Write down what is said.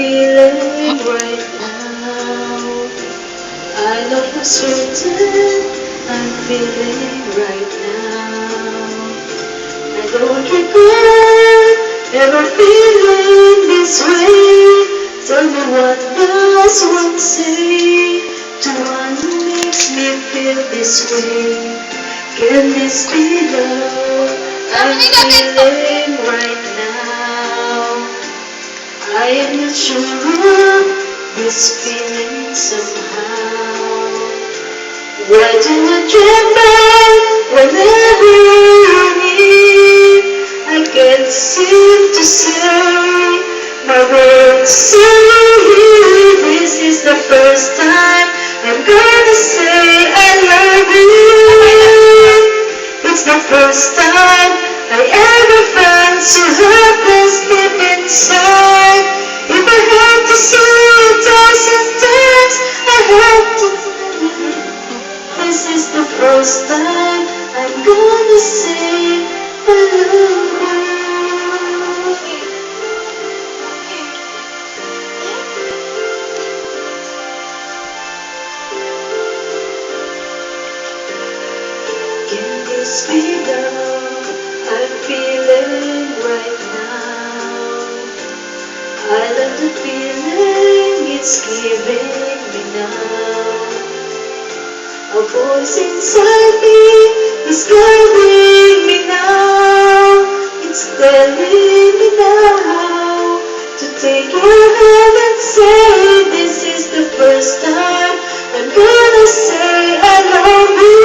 feeling right now. I know for certain I'm feeling right now. I don't regret ever feeling this way. Tell me what does one say to one who makes me feel this way? Can this be love I'm feeling right now? I am not sure of this feeling somehow. Why do I dream back whenever you're near? I can't seem to say my words say this is the first time I'm gonna say I love you. It's the first time I ever felt so helpless deep inside. If I had to say it 1,000 times, I have to tell you. This is the first time I'm gonna say I love you. Can this be love I'm feeling right now? I love the feeling it's giving me now. A voice inside me is guiding me now. It's telling me now to take your hand and say this is the first time I'm gonna say I love you.